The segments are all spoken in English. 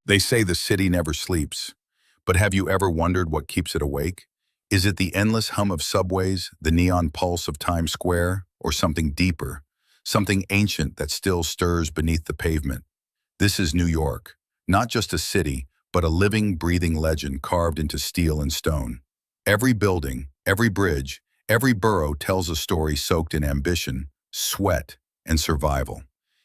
They say the city never sleeps, but have you ever wondered what keeps it awake? Is it the endless hum of subways, the neon pulse of Times Square, or something deeper, something ancient that still stirs beneath the pavement? This is New York, not just a city, but a living, breathing legend carved into steel and stone. Every building, every bridge, every borough tells a story soaked in ambition, sweat, and survival.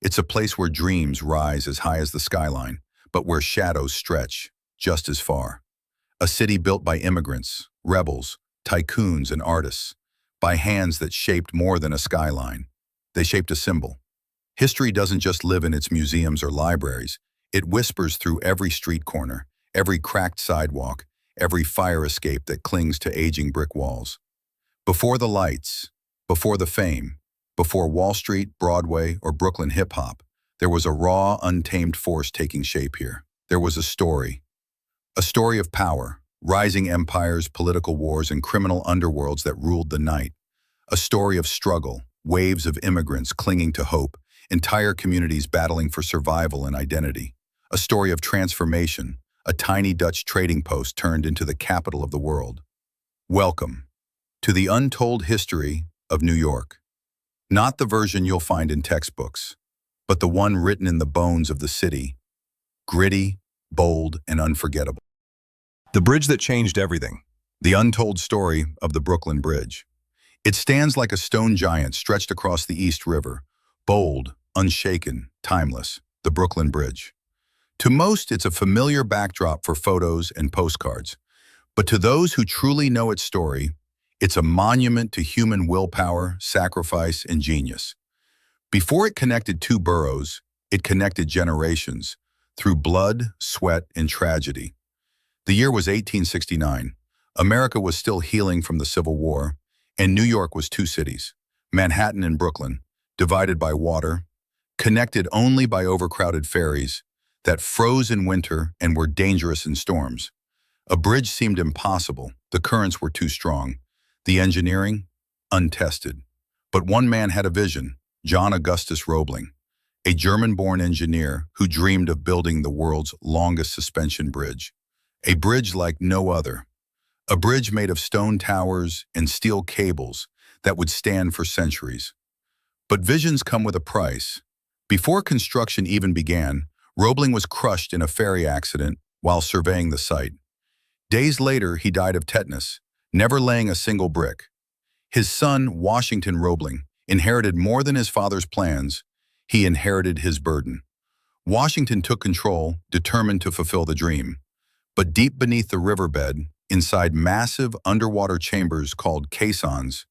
It's a place where dreams rise as high as the skyline, but where shadows stretch just as far. A city built by immigrants, rebels, tycoons, and artists, by hands that shaped more than a skyline. They shaped a symbol. History doesn't just live in its museums or libraries. It whispers through every street corner, every cracked sidewalk, every fire escape that clings to aging brick walls. Before the lights, before the fame, before Wall Street, Broadway, or Brooklyn hip-hop, there was a raw, untamed force taking shape here. There was a story of power, rising empires, political wars, and criminal underworlds that ruled the night. A story of struggle, waves of immigrants clinging to hope, entire communities battling for survival and identity. A story of transformation, a tiny Dutch trading post turned into the capital of the world. Welcome to the untold history of New York. Not the version you'll find in textbooks, but the one written in the bones of the city, gritty, bold, and unforgettable. The bridge that changed everything. The untold story of the Brooklyn Bridge. It stands like a stone giant stretched across the East River, bold, unshaken, timeless, the Brooklyn Bridge. To most, it's a familiar backdrop for photos and postcards, but to those who truly know its story, it's a monument to human willpower, sacrifice, and genius. Before it connected two boroughs, it connected generations, through blood, sweat, and tragedy. The year was 1869. America was still healing from the Civil War, and New York was two cities, Manhattan and Brooklyn, divided by water, connected only by overcrowded ferries that froze in winter and were dangerous in storms. A bridge seemed impossible. The currents were too strong. The engineering, untested. But one man had a vision, John Augustus Roebling, a German-born engineer who dreamed of building the world's longest suspension bridge. A bridge like no other. A bridge made of stone towers and steel cables that would stand for centuries. But visions come with a price. Before construction even began, Roebling was crushed in a ferry accident while surveying the site. Days later, he died of tetanus, never laying a single brick. His son, Washington Roebling, inherited more than his father's plans. He inherited his burden. Washington took control, determined to fulfill the dream. But deep beneath the riverbed, inside massive underwater chambers called caissons,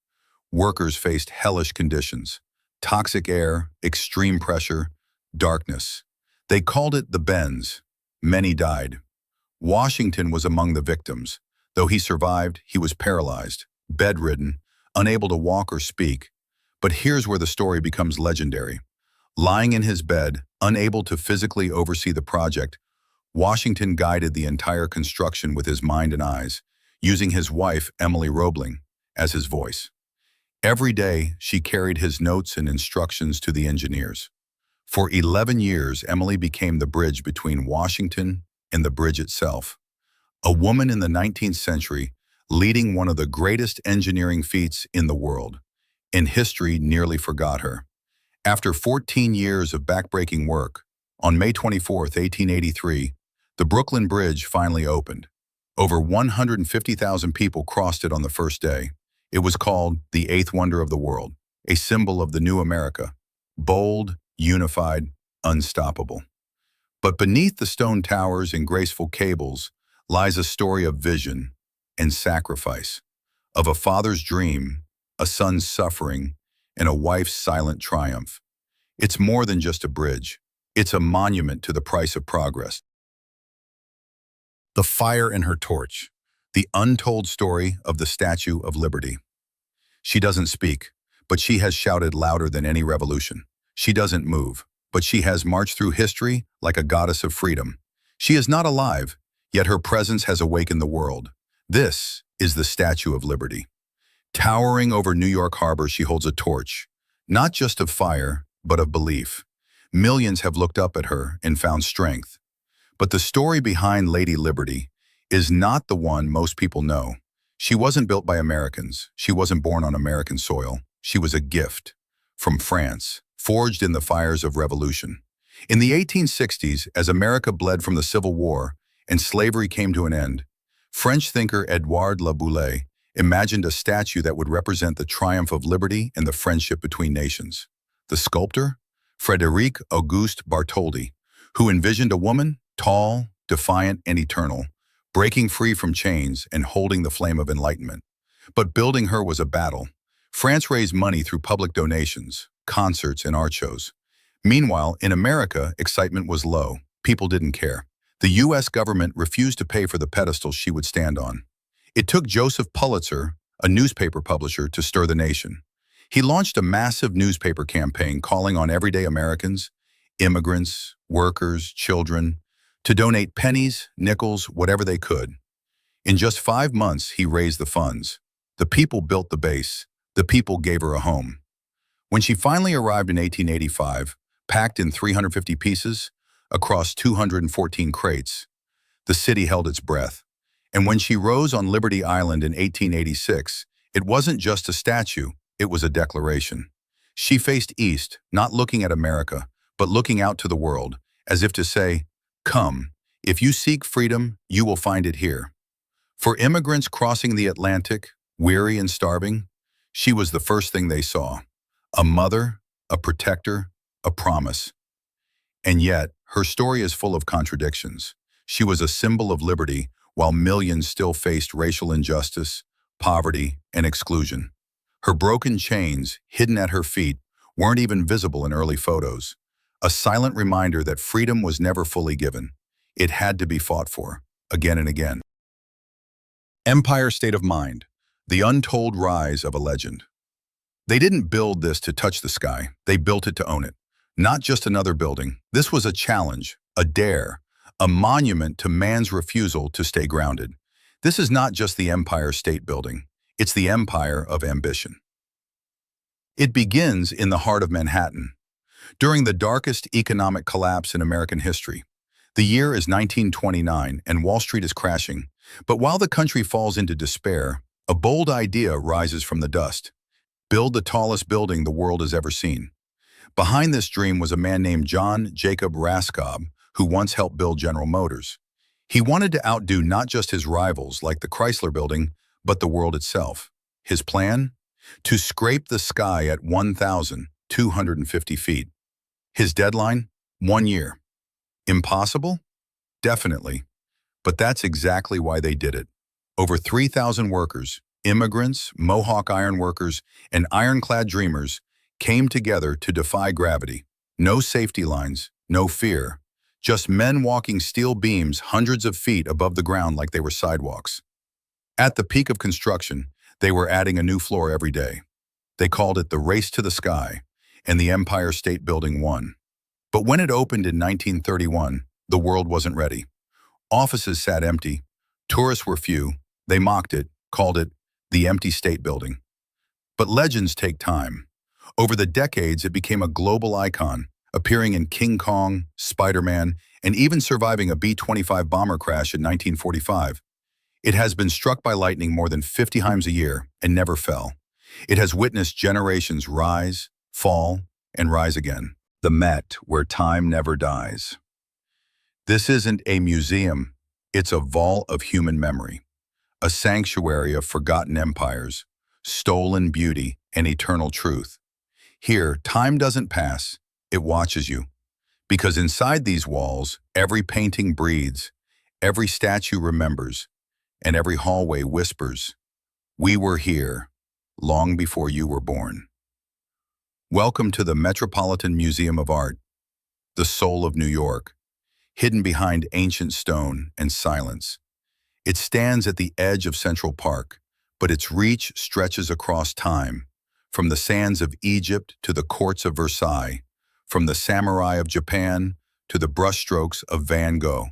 workers faced hellish conditions. Toxic air, extreme pressure, darkness. They called it the bends. Many died. Washington was among the victims. Though he survived, he was paralyzed, bedridden, unable to walk or speak. But here's where the story becomes legendary. Lying in his bed, unable to physically oversee the project, Washington guided the entire construction with his mind and eyes, using his wife, Emily Roebling, as his voice. Every day, she carried his notes and instructions to the engineers. For 11 years, Emily became the bridge between Washington and the bridge itself. A woman in the 19th century, leading one of the greatest engineering feats in the world. And history nearly forgot her. After 14 years of backbreaking work, on May 24, 1883, the Brooklyn Bridge finally opened. Over 150,000 people crossed it on the first day. It was called the Eighth Wonder of the World, a symbol of the new America. Bold, unified, unstoppable. But beneath the stone towers and graceful cables lies a story of vision and sacrifice, of a father's dream, a son's suffering, and a wife's silent triumph. It's more than just a bridge. It's a monument to the price of progress. The fire in her torch, the untold story of the Statue of Liberty. She doesn't speak, but she has shouted louder than any revolution. She doesn't move, but she has marched through history like a goddess of freedom. She is not alive, yet her presence has awakened the world. This is the Statue of Liberty. Towering over New York Harbor, she holds a torch, not just of fire, but of belief. Millions have looked up at her and found strength. But the story behind Lady Liberty is not the one most people know. She wasn't built by Americans. She wasn't born on American soil. She was a gift from France, forged in the fires of revolution. In the 1860s, as America bled from the Civil War and slavery came to an end, French thinker Édouard La Boulaye imagined a statue that would represent the triumph of liberty and the friendship between nations. The sculptor, Frédéric Auguste Bartholdi, who envisioned a woman, tall, defiant, and eternal, breaking free from chains and holding the flame of enlightenment. But building her was a battle. France raised money through public donations, concerts, and art shows. Meanwhile, in America, excitement was low. People didn't care. The U.S. government refused to pay for the pedestal she would stand on. It took Joseph Pulitzer, a newspaper publisher, to stir the nation. He launched a massive newspaper campaign calling on everyday Americans, immigrants, workers, children, to donate pennies, nickels, whatever they could. In just 5 months, he raised the funds. The people built the base. The people gave her a home. When she finally arrived in 1885, packed in 350 pieces, across 214 crates, the city held its breath. And when she rose on Liberty Island in 1886, it wasn't just a statue, it was a declaration. She faced east, not looking at America, but looking out to the world, as if to say, "Come, if you seek freedom, you will find it here." For immigrants crossing the Atlantic, weary and starving, she was the first thing they saw. A mother, a protector, a promise. And yet, her story is full of contradictions. She was a symbol of liberty, while millions still faced racial injustice, poverty, and exclusion. Her broken chains, hidden at her feet, weren't even visible in early photos. A silent reminder that freedom was never fully given. It had to be fought for, again and again. Empire State of Mind, the untold rise of a legend. They didn't build this to touch the sky, they built it to own it. Not just another building, this was a challenge, a dare, a monument to man's refusal to stay grounded. This is not just the Empire State Building, it's the empire of ambition. It begins in the heart of Manhattan. During the darkest economic collapse in American history, the year is 1929 and Wall Street is crashing. But while the country falls into despair, a bold idea rises from the dust. Build the tallest building the world has ever seen. Behind this dream was a man named John Jacob Raskob, who once helped build General Motors. He wanted to outdo not just his rivals like the Chrysler Building, but the world itself. His plan? To scrape the sky at 1,250 feet. His deadline? 1 year. Impossible? Definitely. But that's exactly why they did it. Over 3,000 workers, immigrants, Mohawk iron workers, and ironclad dreamers came together to defy gravity. No safety lines, no fear. Just men walking steel beams hundreds of feet above the ground like they were sidewalks. At the peak of construction, they were adding a new floor every day. They called it the Race to the Sky, and the Empire State Building won. But when it opened in 1931, the world wasn't ready. Offices sat empty. Tourists were few. They mocked it, called it the Empty State Building. But legends take time. Over the decades, it became a global icon, appearing in King Kong, Spider-Man, and even surviving a B-25 bomber crash in 1945. It has been struck by lightning more than 50 times a year and never fell. It has witnessed generations rise, fall, and rise again. The Met, where time never dies. This isn't a museum, it's a vault of human memory, a sanctuary of forgotten empires, stolen beauty, and eternal truth. Here, time doesn't pass, it watches you. Because inside these walls, every painting breathes, every statue remembers, and every hallway whispers, "We were here, long before you were born." Welcome to the Metropolitan Museum of Art, the soul of New York, hidden behind ancient stone and silence. It stands at the edge of Central Park, but its reach stretches across time, from the sands of Egypt to the courts of Versailles, from the samurai of Japan to the brushstrokes of Van Gogh.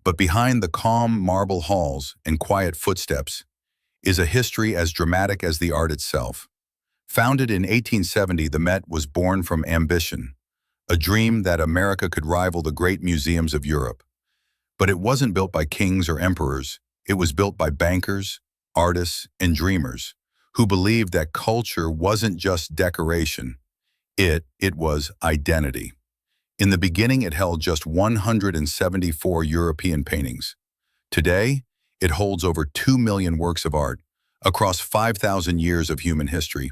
But behind the calm marble halls and quiet footsteps is a history as dramatic as the art itself. Founded in 1870, the Met was born from ambition, a dream that America could rival the great museums of Europe. But it wasn't built by kings or emperors. It was built by bankers, artists, and dreamers who believed that culture wasn't just decoration. It was identity. In the beginning, it held just 174 European paintings. Today, it holds over 2 million works of art across 5,000 years of human history.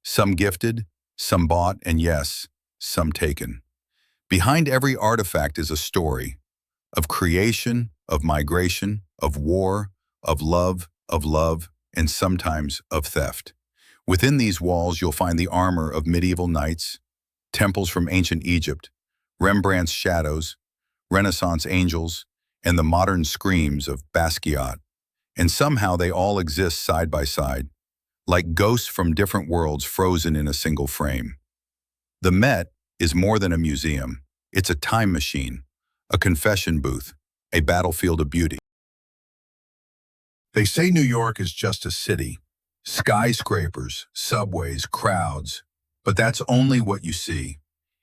Some gifted, some bought, and yes, some taken. Behind every artifact is a story of creation, of migration, of war, of love, and sometimes of theft. Within these walls, you'll find the armor of medieval knights, temples from ancient Egypt, Rembrandt's shadows, Renaissance angels, and the modern screams of Basquiat. And somehow they all exist side by side, like ghosts from different worlds frozen in a single frame. The Met is more than a museum. It's a time machine, a confession booth, a battlefield of beauty. They say New York is just a city, skyscrapers, subways, crowds, but that's only what you see.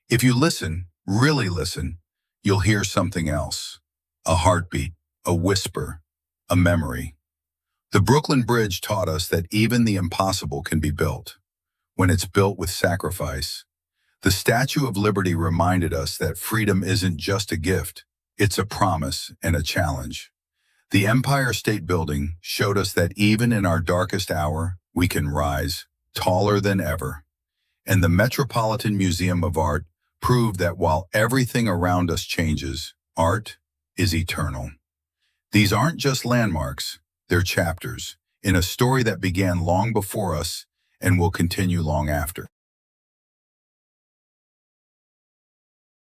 If you listen, really listen, you'll hear something else. A heartbeat, a whisper, a memory. The Brooklyn Bridge taught us that even the impossible can be built, when it's built with sacrifice. The Statue of Liberty reminded us that freedom isn't just a gift, it's a promise and a challenge. The Empire State Building showed us that even in our darkest hour, we can rise, taller than ever. And the Metropolitan Museum of Art proved that while everything around us changes, art is eternal. These aren't just landmarks, they're chapters in a story that began long before us and will continue long after.